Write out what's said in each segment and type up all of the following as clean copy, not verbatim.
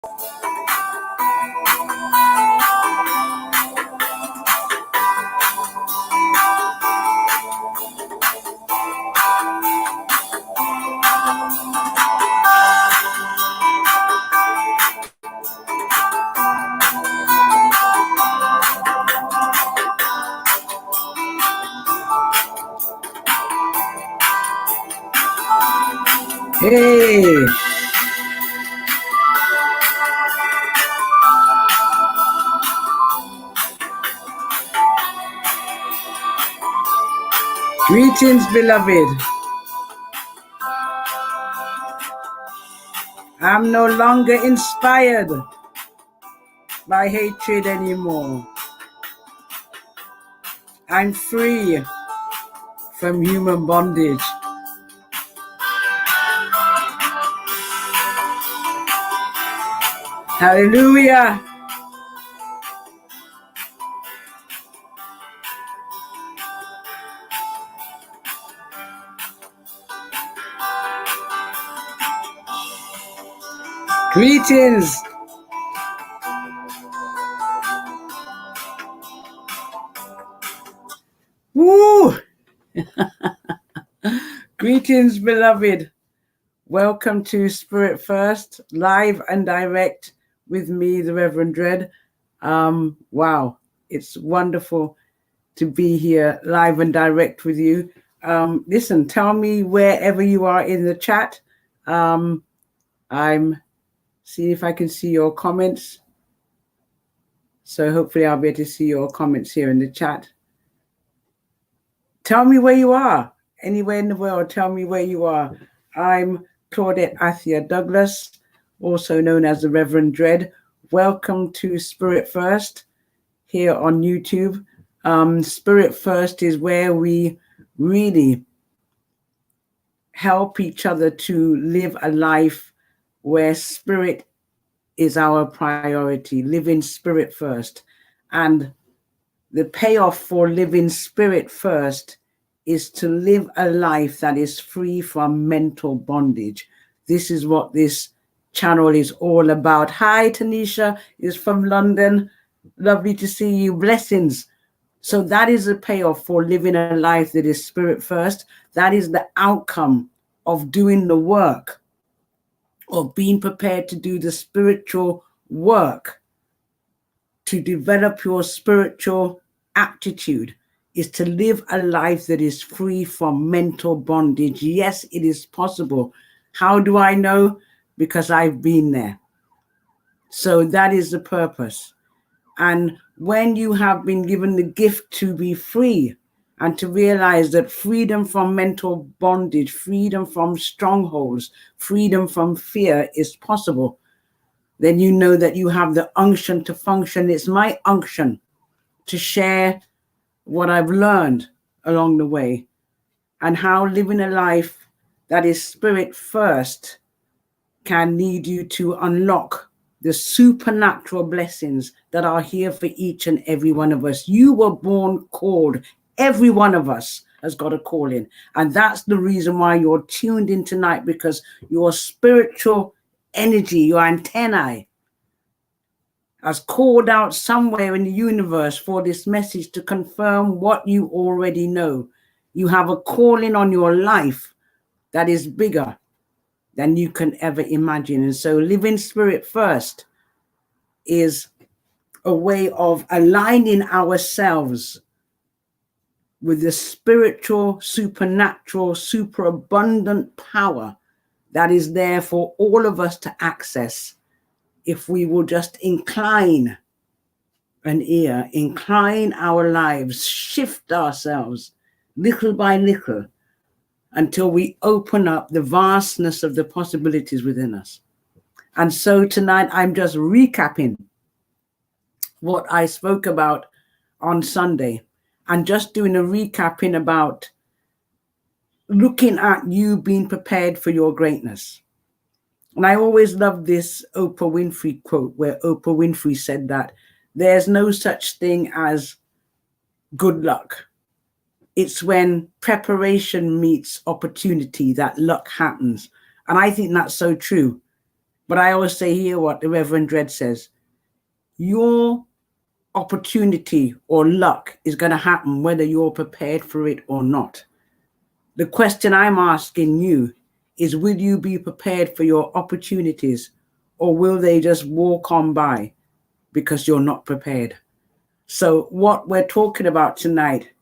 Hey, greetings, beloved. I'm no longer inspired by hatred anymore. I'm free from human bondage. Hallelujah. Greetings. Woo! Greetings, beloved. Welcome to Spirit First, live and direct with me, the Reverend Dread. Wow, it's wonderful to be here live and direct with you. Listen, tell me wherever you are in the chat. I'm seeing if I can see your comments. So hopefully I'll be able to see your comments here in the chat. Tell me where you are. Anywhere in the world, tell me where you are. I'm Claudette Athia Douglas, also known as the Reverend Dread. Welcome to Spirit First here on YouTube. Spirit First is where we really help each other to live a life where spirit is our priority, living spirit first. And the payoff for living spirit first is to live a life that is free from mental bondage. This is what this channel is all about. Hi, Tanisha is from London. Lovely to see you. Blessings. So that is the payoff for living a life that is spirit first. That is the outcome of doing the work, of being prepared to do the spiritual work, to develop your spiritual aptitude, is to live a life that is free from mental bondage. Yes, it is possible. How do I know? Because I've been there. So that is the purpose. And when you have been given the gift to be free and to realize that freedom from mental bondage, freedom from strongholds, freedom from fear is possible, then you know that you have the unction to function. It's my unction to share what I've learned along the way and how living a life that is spirit first can lead you to unlock the supernatural blessings that are here for each and every one of us. You were born called. Every one of us has got a calling. And that's the reason why you're tuned in tonight, because your spiritual energy, your antennae, has called out somewhere in the universe for this message to confirm what you already know. You have a calling on your life that is bigger than you can ever imagine. And so living spirit first is a way of aligning ourselves with the spiritual, supernatural, superabundant power that is there for all of us to access if we will just incline an ear, incline our lives, shift ourselves little by little until we open up the vastness of the possibilities within us. And so tonight I'm just recapping what I spoke about on Sunday and just doing a recapping about looking at you being prepared for your greatness. And I always love this Oprah Winfrey quote where Oprah Winfrey said that there's no such thing as good luck. It's when preparation meets opportunity that luck happens. And I think that's so true, But I always say here what the Reverend Dredd says: your opportunity or luck is going to happen whether you're prepared for it or not. The question I'm asking you is, will you be prepared for your opportunities, or will they just walk on by because you're not prepared? So what we're talking about tonight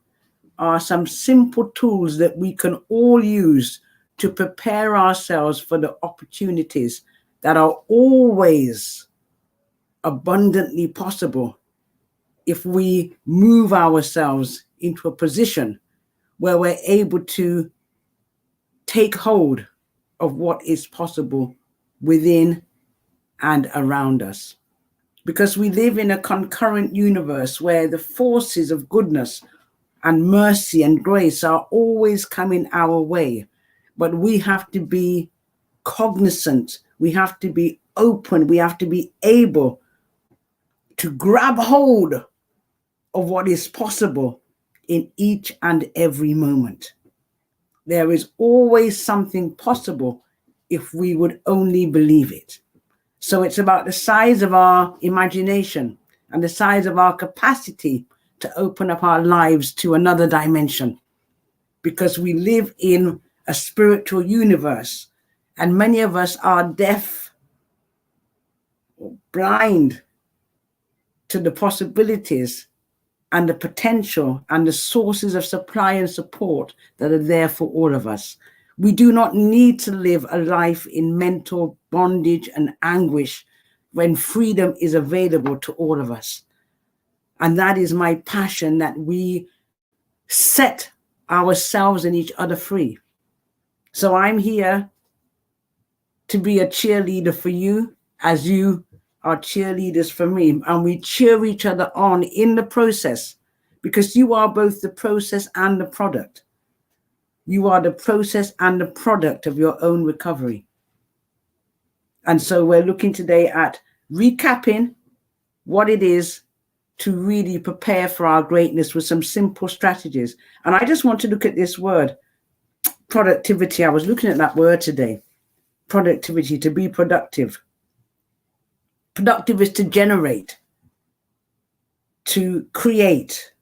are some simple tools that we can all use to prepare ourselves for the opportunities that are always abundantly possible if we move ourselves into a position where we're able to take hold of what is possible within and around us. Because we live in a concurrent universe where the forces of goodness and mercy and grace are always coming our way. But we have to be cognizant, we have to be open, we have to be able to grab hold of what is possible in each and every moment. There is always something possible if we would only believe it. So it's about the size of our imagination and the size of our capacity to open up our lives to another dimension, because we live in a spiritual universe, and many of us are deaf or blind to the possibilities and the potential and the sources of supply and support that are there for all of us. We do not need to live a life in mental bondage and anguish when freedom is available to all of us. And that is my passion, that we set ourselves and each other free. So I'm here to be a cheerleader for you as you are cheerleaders for me. And we cheer each other on in the process, because you are both the process and the product. You are the process and the product of your own recovery. And so we're looking today at recapping what it is to really prepare for our greatness with some simple strategies. And I just want to look at this word, productivity. I was looking at that word today. Productivity, to be productive. Productive is to generate, to create,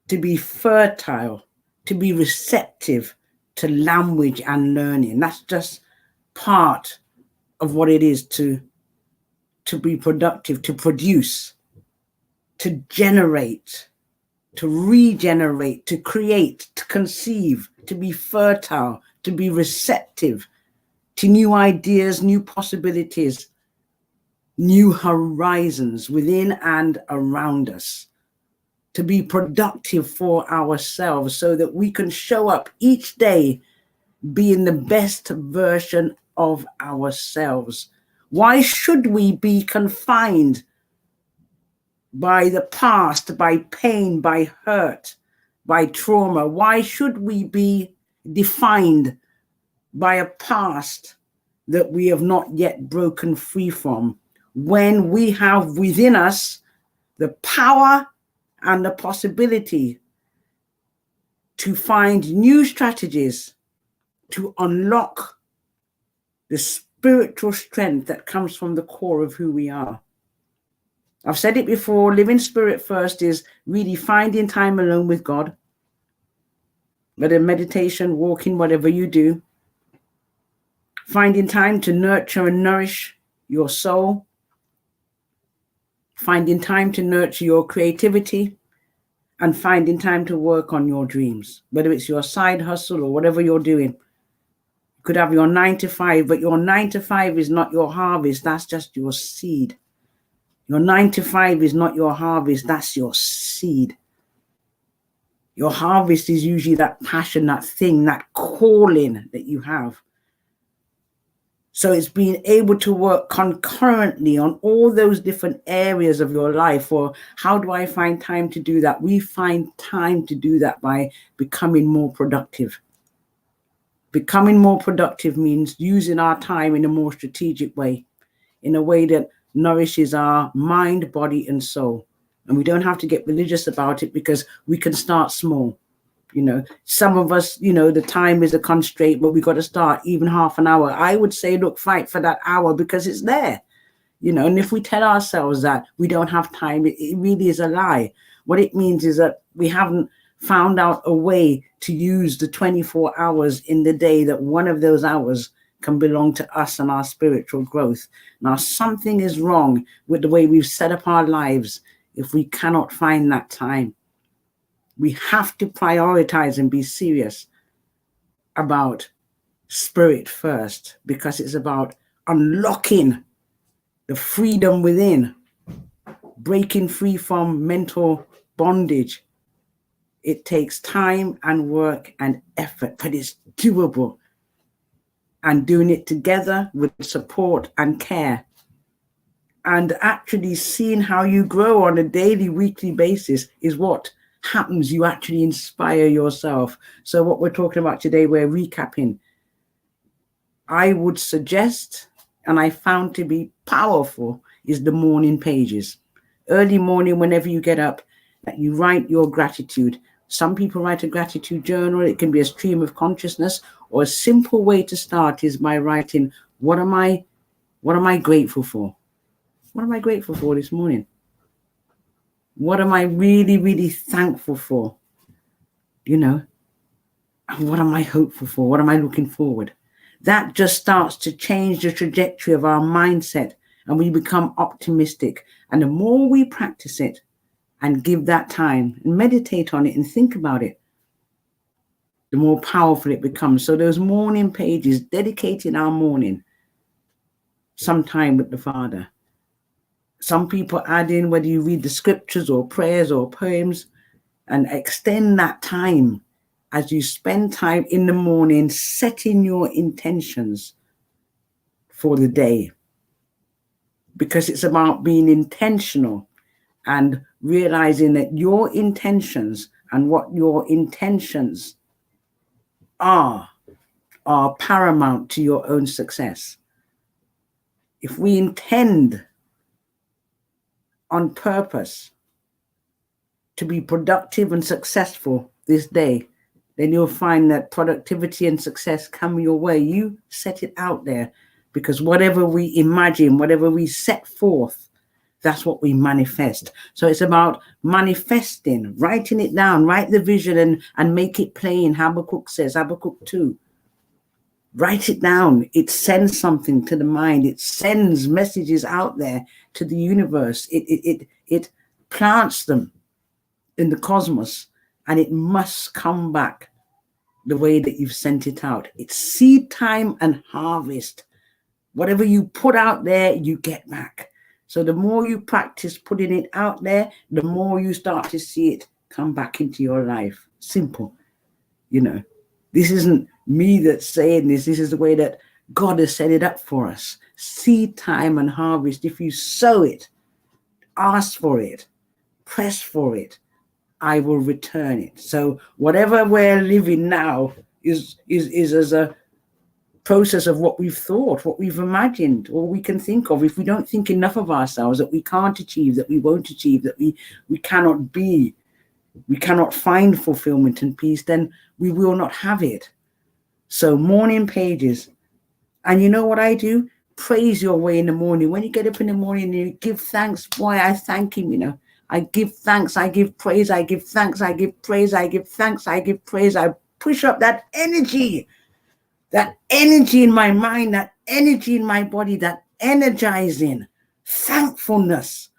to be fertile, to be receptive to language and learning. That's just part of what it is to be productive, to produce, to generate, to regenerate, to create, to conceive, to be fertile, to be receptive to new ideas, new possibilities, new horizons within and around us, to be productive for ourselves so that we can show up each day being the best version of ourselves. Why should we be confined by the past, by pain, by hurt, by trauma? Why should we be defined by a past that we have not yet broken free from, when we have within us the power and the possibility to find new strategies to unlock the spiritual strength that comes from the core of who we are? I've said it before, living spirit first is really finding time alone with God, whether meditation, walking, whatever you do. Finding time to nurture and nourish your soul. Finding time to nurture your creativity, and finding time to work on your dreams, whether it's your side hustle or whatever you're doing. You could have your 9 to 5, but your 9 to 5 is not your harvest. That's just your seed. Your 9 to 5 is not your harvest. That's your seed. Your harvest is usually that passion, that thing, that calling that you have. So it's being able to work concurrently on all those different areas of your life. Or how do I find time to do that? We find time to do that by becoming more productive. Becoming more productive means using our time in a more strategic way, in a way that nourishes our mind, body, and soul. And we don't have to get religious about it, because we can start small. You know, some of us, you know, the time is a constraint, but we got to start even half an hour. I would say, look, fight for that hour because it's there. You know, and if we tell ourselves that we don't have time, it really is a lie. What it means is that we haven't found out a way to use the 24 hours in the day, that one of those hours can belong to us and our spiritual growth. Now, something is wrong with the way we've set up our lives if we cannot find that time. We have to prioritize and be serious about spirit first, because it's about unlocking the freedom within, breaking free from mental bondage. It takes time and work and effort, but it's doable. And doing it together with support and care, and actually seeing how you grow on a daily, weekly basis is what happens. You actually inspire yourself. So what we're talking about today, we're recapping. I would suggest, and I found to be powerful, is the morning pages. Early morning, whenever you get up, that you write your gratitude. Some people write a gratitude journal. It can be a stream of consciousness, or a simple way to start is by writing, what am I grateful for? What am I grateful for this morning? What am I really, really thankful for? You know, and what am I hopeful for? What am I looking forward? That just starts to change the trajectory of our mindset, and we become optimistic. And the more we practice it and give that time and meditate on it and think about it, the more powerful it becomes. So those morning pages, dedicating our morning, some time with the Father. Some people add in whether you read the scriptures or prayers or poems, and extend that time as you spend time in the morning setting your intentions for the day. Because it's about being intentional and realizing that your intentions and what your intentions are paramount to your own success. If we intend on purpose to be productive and successful this day, then you'll find that productivity and success come your way. You set it out there, because whatever we imagine, whatever we set forth, that's what we manifest. So it's about manifesting, writing it down, write the vision and make it plain. Habakkuk says, Habakkuk 2. Write it down. It sends something to the mind. It sends messages out there to the universe. It plants them in the cosmos, and it must come back the way that you've sent it out. It's seed time and harvest. Whatever you put out there, you get back. So the more you practice putting it out there, the more you start to see it come back into your life. Simple. You know, this isn't me that's saying this. This is the way that God has set it up for us. Seed time and harvest. If you sow it, ask for it, press for it, I will return it. So whatever we're living now is as a process of what we've thought, what we've imagined, or we can think of. If we don't think enough of ourselves, that we can't achieve, that we won't achieve, that we cannot be, we cannot find fulfillment and peace, then we will not have it. So morning pages. And you know what I do? Praise your way in the morning. When you get up in the morning and you give thanks, boy, I thank him, you know. I give thanks, I give praise, I give thanks, I give praise, I give thanks, I give praise. I push up that energy in my mind, that energy in my body, that energizing thankfulness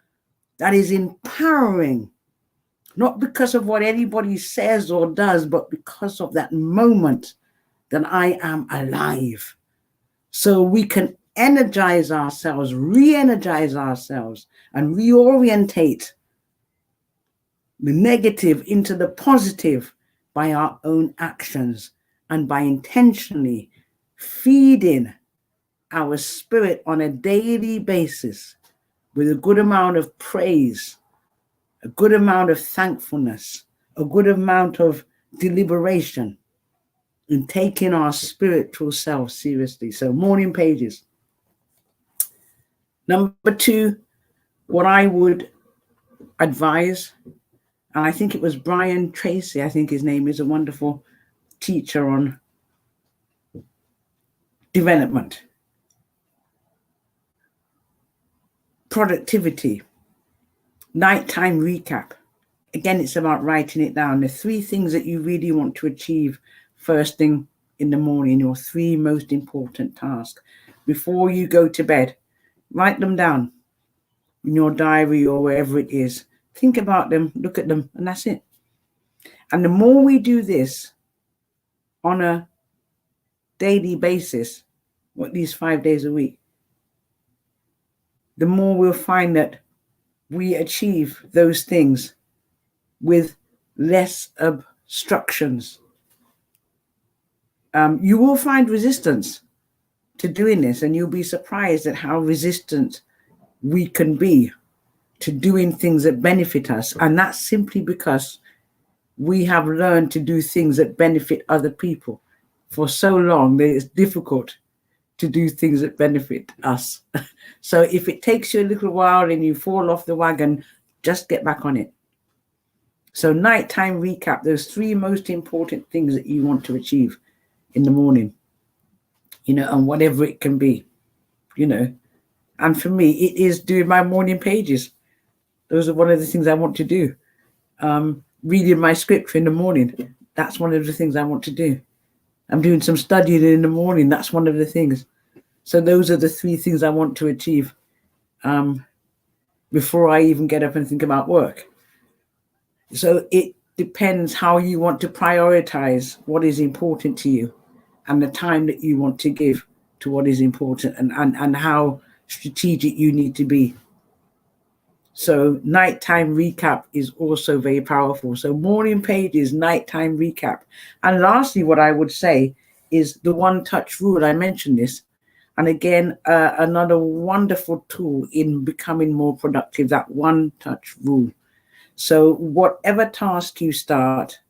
that is empowering, not because of what anybody says or does, but because of that moment that I am alive. So we can energize ourselves, re-energize ourselves, and reorientate the negative into the positive by our own actions, and by intentionally feeding our spirit on a daily basis with a good amount of praise, a good amount of thankfulness, a good amount of deliberation, and taking our spiritual self seriously. So morning pages. Number 2, what I would advise And I think it was Brian Tracy, I think his name is, a wonderful teacher on development, productivity, nighttime recap. Again, it's about writing it down. The 3 things that you really want to achieve first thing in the morning, your 3 most important tasks. Before you go to bed, write them down in your diary or wherever it is. Think about them, look at them, and that's it. And the more we do this on a daily basis, or at least 5 days a week, the more we'll find that we achieve those things with less obstructions. You will find resistance to doing this, and you'll be surprised at how resistant we can be to doing things that benefit us. And that's simply because we have learned to do things that benefit other people for so long that it's difficult to do things that benefit us. So if it takes you a little while and you fall off the wagon, just get back on it. So nighttime recap, those 3 most important things that you want to achieve in the morning, and whatever it can be, And for me, it is doing my morning pages. Those are one of the things I want to do. Reading my scripture in the morning, that's one of the things I want to do. I'm doing some studying in the morning, that's one of the things. So those are the 3 things I want to achieve before I even get up and think about work. So it depends how you want to prioritize what is important to you and the time that you want to give to what is important, and how strategic you need to be. So nighttime recap is also very powerful. So morning pages, nighttime recap. And lastly, what I would say is the 1-touch rule. I mentioned this. And again, another wonderful tool in becoming more productive, that 1-touch rule. So whatever task you start,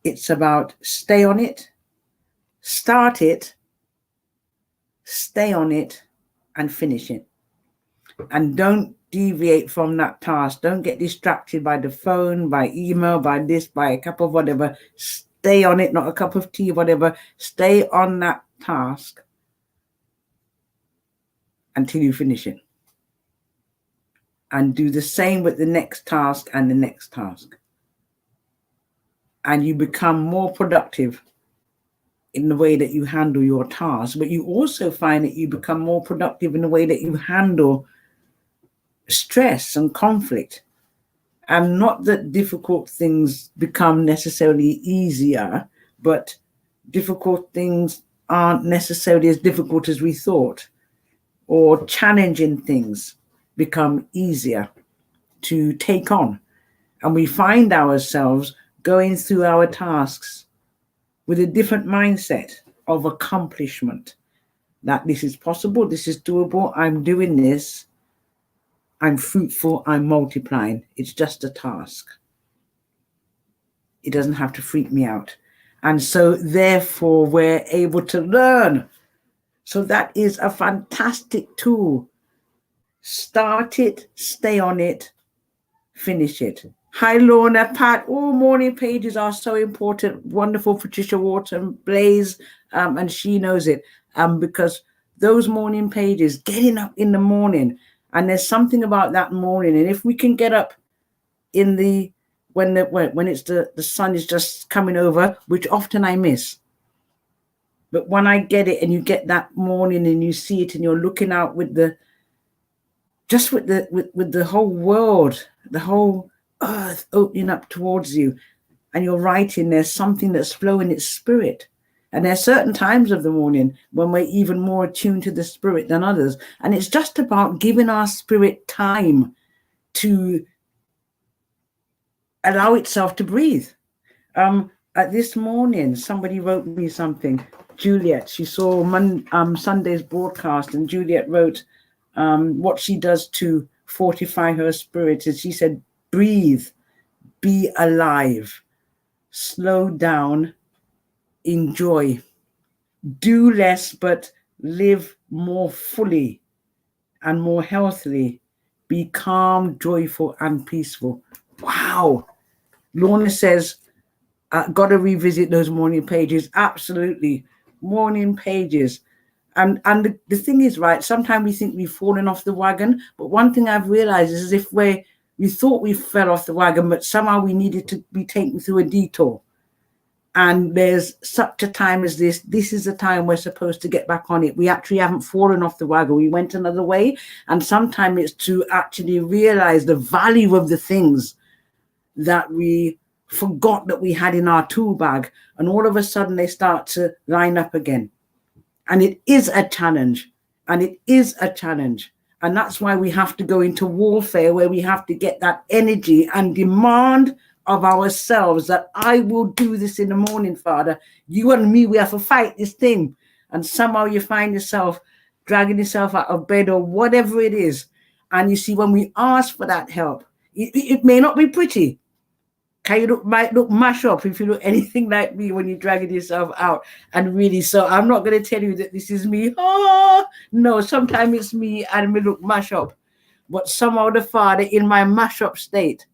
it's about stay on it, start it, stay on it, and finish it. And don't deviate from that task. Don't get distracted by the phone, by email, by this, by a cup of whatever. Stay on it, not a cup of tea, whatever. Stay on that task until you finish it. And do the same with the next task and the next task. And you become more productive in the way that you handle your tasks. But you also find that you become more productive in the way that you handle stress and conflict. And not that difficult things become necessarily easier, but difficult things aren't necessarily as difficult as we thought, or challenging things become easier to take on. And we find ourselves going through our tasks with a different mindset of accomplishment, that this is possible, this is doable, I'm doing this, I'm fruitful, I'm multiplying. It's just a task. It doesn't have to freak me out. And so therefore we're able to learn. So that is a fantastic tool. Start it, stay on it, finish it. Hi, Lorna, Pat. All morning pages are so important. Wonderful, Patricia Wharton, Blaze, and she knows it. Because those morning pages, getting up in the morning, and there's something about that morning. And if we can get up in when it's the sun is just coming over, which often I miss. But when I get it, and you get that morning and you see it, and you're looking out with the whole world, the whole earth opening up towards you, and you're writing, there's something that's flowing its spirit. And there's certain times of the morning when we're even more attuned to the spirit than others. And it's just about giving our spirit time to allow itself to breathe. At this morning, somebody wrote me something. Juliet, she saw Sunday's broadcast, and Juliet wrote what she does to fortify her spirit. And she said, breathe, be alive, slow down, enjoy, do less, but live more fully and more healthily, be calm, joyful, and peaceful. Wow. Lorna says, got to revisit those morning pages. Absolutely. Morning pages. And the thing is, right, sometimes we think we've fallen off the wagon. But one thing I've realized is if we thought we fell off the wagon, but somehow we needed to be taken through a detour. And there's such a time as this. This is the time we're supposed to get back on it. We actually haven't fallen off the wagon. We went another way. And sometimes it's to actually realize the value of the things that we forgot that we had in our tool bag. And all of a sudden they start to line up again. And it is a challenge. And it is a challenge. And that's why we have to go into warfare, where we have to get that energy and demand of ourselves that I will do this in the morning, Father. You and me, we have to fight this thing. And somehow you find yourself dragging yourself out of bed or whatever it is. And you see, when we ask for that help, it may not be pretty. Might look mash up if you look anything like me when you're dragging yourself out. And really, so I'm not going to tell you that this is me. Oh, no, sometimes it's me and me look mash up. But somehow the Father in my mash up state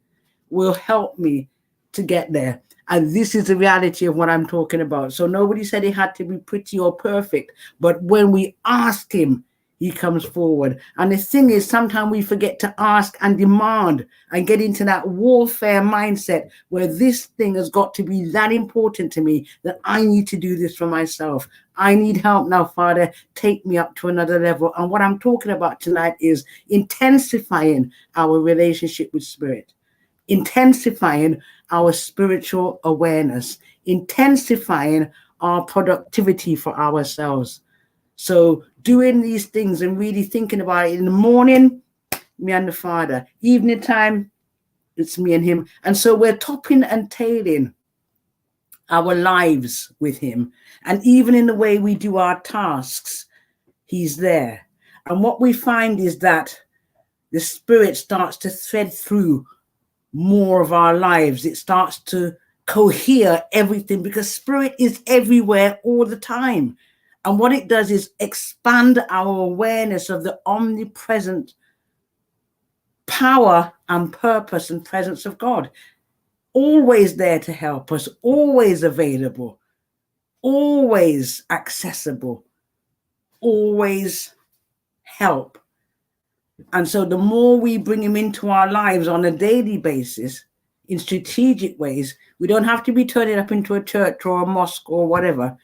will help me to get there. And this is the reality of what I'm talking about. So nobody said it had to be pretty or perfect. But when we ask him, he comes forward. And the thing is, sometimes we forget to ask and demand and get into that warfare mindset where this thing has got to be that important to me that I need to do this for myself. I need help now, Father. Take me up to another level. And what I'm talking about tonight is intensifying our relationship with Spirit, intensifying our spiritual awareness, intensifying our productivity for ourselves. So doing these things and really thinking about it in the morning, me and the Father. Evening time, it's me and him. And so we're topping and tailing our lives with him. And even in the way we do our tasks, he's there. And what we find is that the Spirit starts to thread through more of our lives. It starts to cohere everything because Spirit is everywhere all the time. And what it does is expand our awareness of the omnipresent power and purpose and presence of God. Always there to help us, always available, always accessible, always help. And so the more we bring him into our lives on a daily basis, in strategic ways, we don't have to be turning up into a church or a mosque or whatever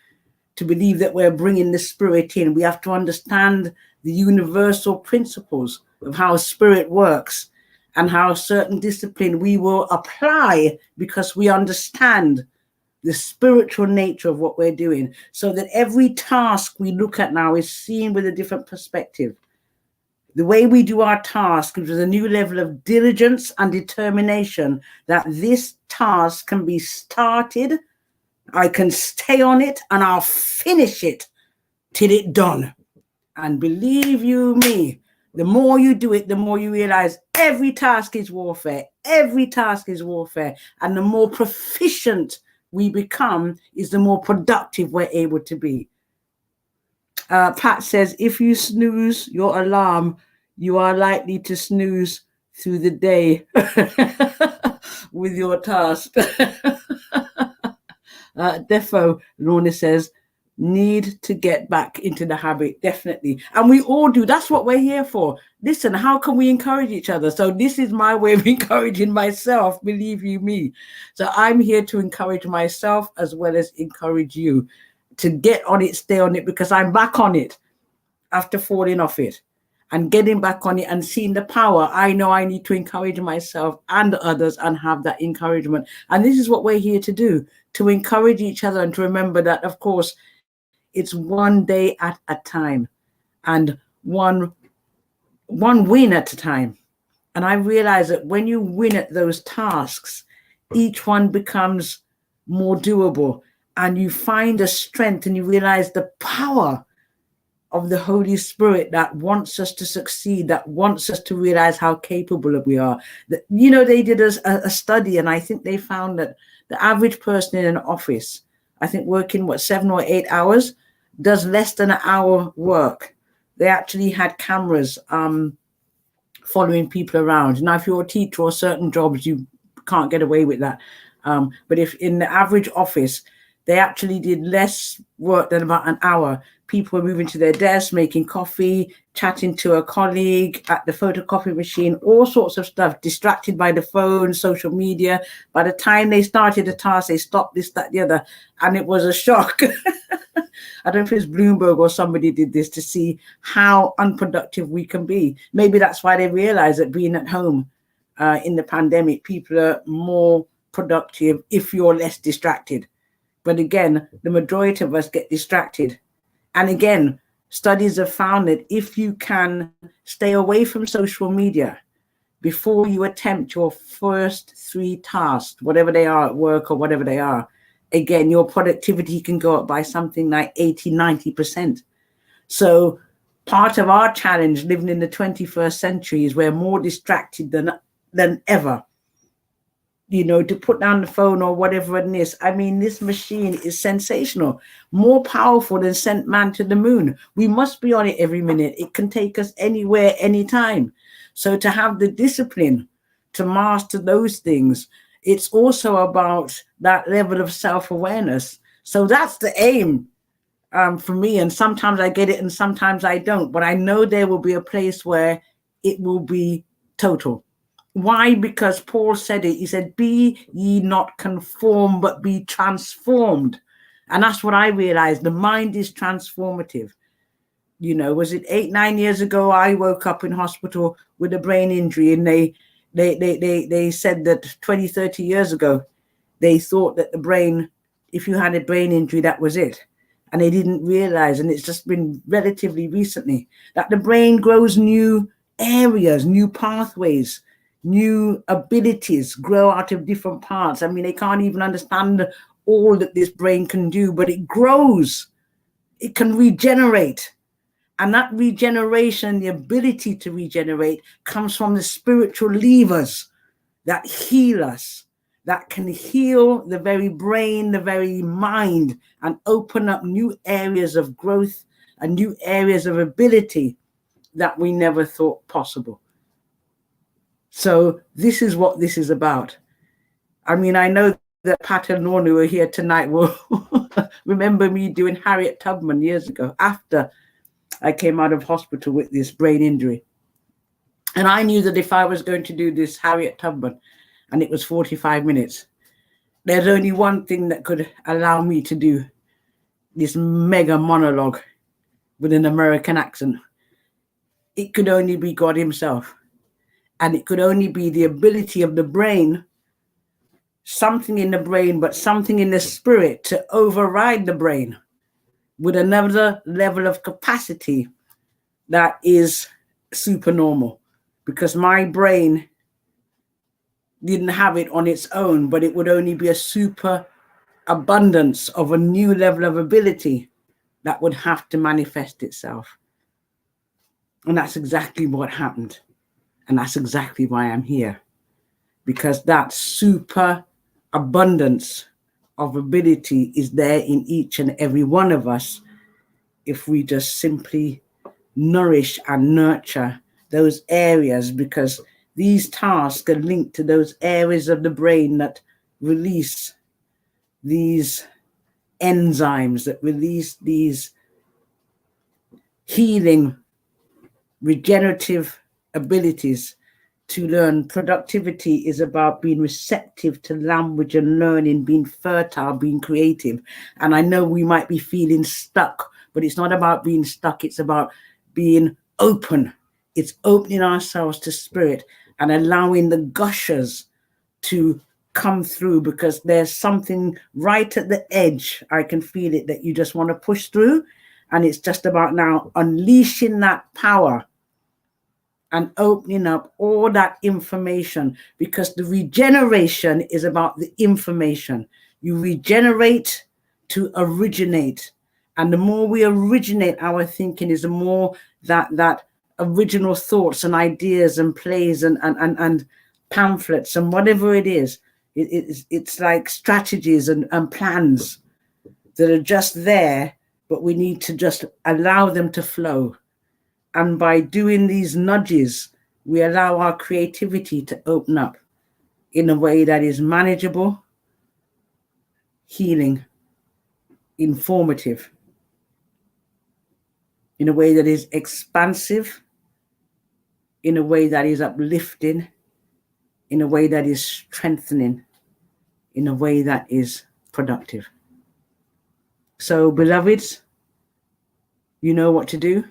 to believe that we're bringing the Spirit in. We have to understand the universal principles of how Spirit works and how certain discipline we will apply because we understand the spiritual nature of what we're doing, so that every task we look at now is seen with a different perspective. The way we do our task gives us a new level of diligence and determination that this task can be started, I can stay on it, and I'll finish it till it's done. And believe you me, the more you do it, the more you realize every task is warfare. Every task is warfare. And the more proficient we become is the more productive we're able to be. Pat says, if you snooze your alarm, you are likely to snooze through the day with your task. Defo, Lorna says, need to get back into the habit, definitely. And we all do. That's what we're here for. Listen, how can we encourage each other? So this is my way of encouraging myself, believe you me. So I'm here to encourage myself as well as encourage you to get on it, stay on it, because I'm back on it after falling off it and getting back on it and seeing the power. I know I need to encourage myself and others and have that encouragement. And this is what we're here to do, to encourage each other and to remember that, of course, it's one day at a time and one win at a time. And I realize that when you win at those tasks, each one becomes more doable and you find a strength and you realize the power of the Holy Spirit that wants us to succeed, that wants us to realize how capable we are. That, you know, they did a study, and I think they found that the average person in an office, I think working 7 or 8 hours, does less than an hour work. They actually had cameras following people around. Now, if you're a teacher or certain jobs, you can't get away with that. But if in the average office, they actually did less work than about an hour. People were moving to their desk, making coffee, chatting to a colleague at the photocopy machine, all sorts of stuff, distracted by the phone, social media. By the time they started the task, they stopped this, that, the other. And it was a shock. I don't know if it's Bloomberg or somebody did this to see how unproductive we can be. Maybe that's why they realize that being at home in the pandemic, people are more productive if you're less distracted. But again, the majority of us get distracted. And again, studies have found that if you can stay away from social media before you attempt your first 3 tasks, whatever they are at work or whatever they are, again, your productivity can go up by something like 80, 90%. So part of our challenge living in the 21st century is we're more distracted than ever. You know, to put down the phone or whatever it is. I mean, this machine is sensational, more powerful than sent man to the moon. We must be on it every minute. It can take us anywhere, anytime. So to have the discipline to master those things, it's also about that level of self-awareness. So that's the aim for me. And sometimes I get it and sometimes I don't. But I know there will be a place where it will be total. Why? Because Paul said it. He said, be ye not conformed, but be transformed. And that's what I realized. The mind is transformative. You know, was it 8, 9 years ago, I woke up in hospital with a brain injury, and they said that 20, 30 years ago, they thought that the brain, if you had a brain injury, that was it. And they didn't realize, and it's just been relatively recently, that the brain grows new areas, new pathways, new abilities grow out of different parts. I mean, they can't even understand all that this brain can do, but it grows. It can regenerate. And that regeneration, the ability to regenerate, comes from the spiritual levers that heal us, that can heal the very brain, the very mind, and open up new areas of growth and new areas of ability that we never thought possible. So this is what this is about. I mean, I know that Pat and Lorna who are here tonight will remember me doing Harriet Tubman years ago after I came out of hospital with this brain injury. And I knew that if I was going to do this Harriet Tubman, and it was 45 minutes, there's only one thing that could allow me to do this mega monologue with an American accent. It could only be God himself. And it could only be the ability of the brain, something in the brain, but something in the spirit to override the brain with another level of capacity that is supernormal. Because my brain didn't have it on its own, but it would only be a super abundance of a new level of ability that would have to manifest itself. And that's exactly what happened. And that's exactly why I'm here, because that super abundance of ability is there in each and every one of us if we just simply nourish and nurture those areas, because these tasks are linked to those areas of the brain that release these enzymes, that release these healing, regenerative abilities to learn. Productivity is about being receptive to language and learning, being fertile, being creative. And I know we might be feeling stuck, but it's not about being stuck. It's about being open. It's opening ourselves to spirit and allowing the gushers to come through, because there's something right at the edge. I can feel it, that you just want to push through. And it's just about now unleashing that power and opening up all that information, because the regeneration is about the information. You regenerate to originate. And the more we originate our thinking, is the more that original thoughts and ideas and plays and pamphlets and whatever it is, it's like strategies and plans that are just there, but we need to just allow them to flow. And by doing these nudges, we allow our creativity to open up. in a way that is manageable, healing, informative, in a way that is expansive, in a way that is uplifting, in a way that is strengthening, in a way that is productive. So, beloveds, you know what to do.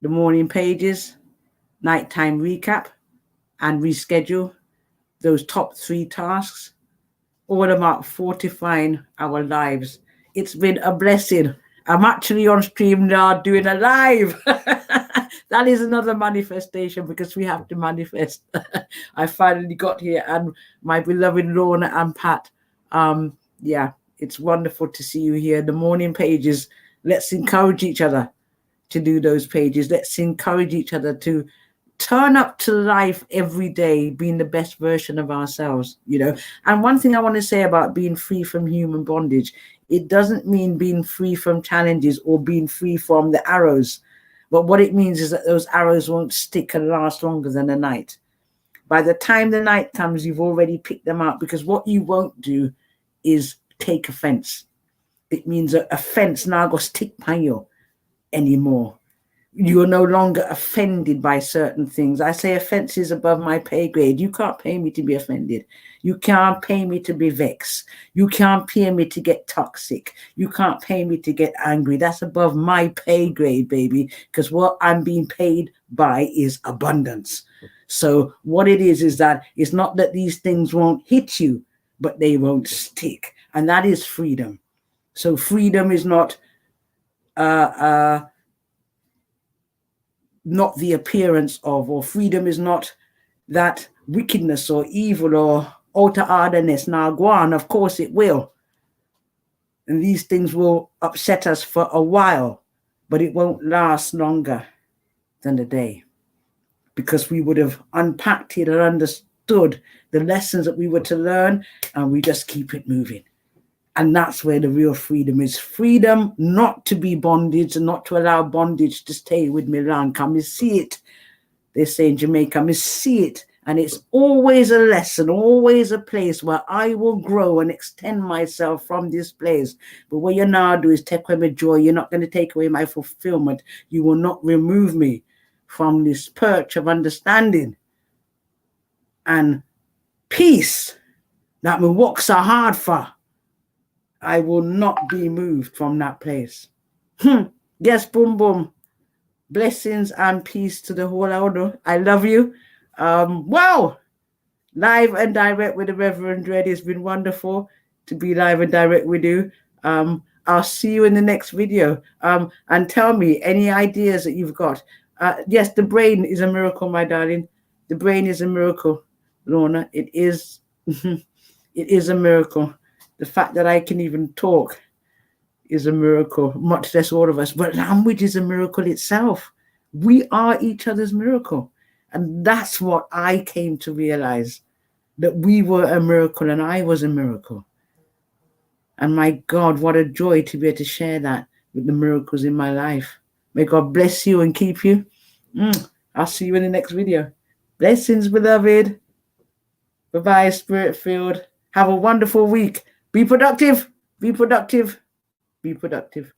The morning pages, nighttime recap, and reschedule those top 3 tasks, all about fortifying our lives. It's been a blessing. I'm actually on stream now doing a live. That is another manifestation, because we have to manifest. I finally got here, and my beloved Lorna and Pat. Yeah, it's wonderful to see you here. The morning pages. Let's encourage each other to do those pages. Let's encourage each other to turn up to life every day, being the best version of ourselves, you know. And one thing I want to say about being free from human bondage, it doesn't mean being free from challenges or being free from the arrows. But what it means is that those arrows won't stick and last longer than a night. By the time the night comes, you've already picked them out, because what you won't do is take offense. It means that offense now go stick by you anymore. You're no longer offended by certain things. I say offense is above my pay grade. You can't pay me to be offended. You can't pay me to be vexed. You can't pay me to get toxic. You can't pay me to get angry. That's above my pay grade, baby, because what I'm being paid by is abundance. So what it is that it's not that these things won't hit you, but they won't stick. And that is freedom. So freedom is not not the appearance of, or freedom is not that wickedness or evil or outer hardness. Now, go on, of course it will. And these things will upset us for a while, but it won't last longer than a day, because we would have unpacked it and understood the lessons that we were to learn, and we just keep it moving. And that's where the real freedom is. Freedom not to be bondage, and not to allow bondage to stay with me long. Come and see it. They say in Jamaica, come and see it. And it's always a lesson, always a place where I will grow and extend myself from this place. But what you now do is take away my joy. You're not going to take away my fulfillment. You will not remove me from this perch of understanding and peace that my walks are hard for. I will not be moved from that place. Yes, boom, boom. Blessings and peace to the whole world. I love you. Wow. Live and direct with the Reverend Dread. It's been wonderful to be live and direct with you. I'll see you in the next video. And tell me any ideas that you've got. Yes, the brain is a miracle, my darling. The brain is a miracle, Lorna. It is. It is a miracle. The fact that I can even talk is a miracle, much less all of us. But language is a miracle itself. We are each other's miracle. And that's what I came to realize, that we were a miracle and I was a miracle. And my God, what a joy to be able to share that with the miracles in my life. May God bless you and keep you. I'll see you in the next video. Blessings, beloved. Bye-bye, Spirit-filled. Have a wonderful week. Be productive. Be productive. Be productive.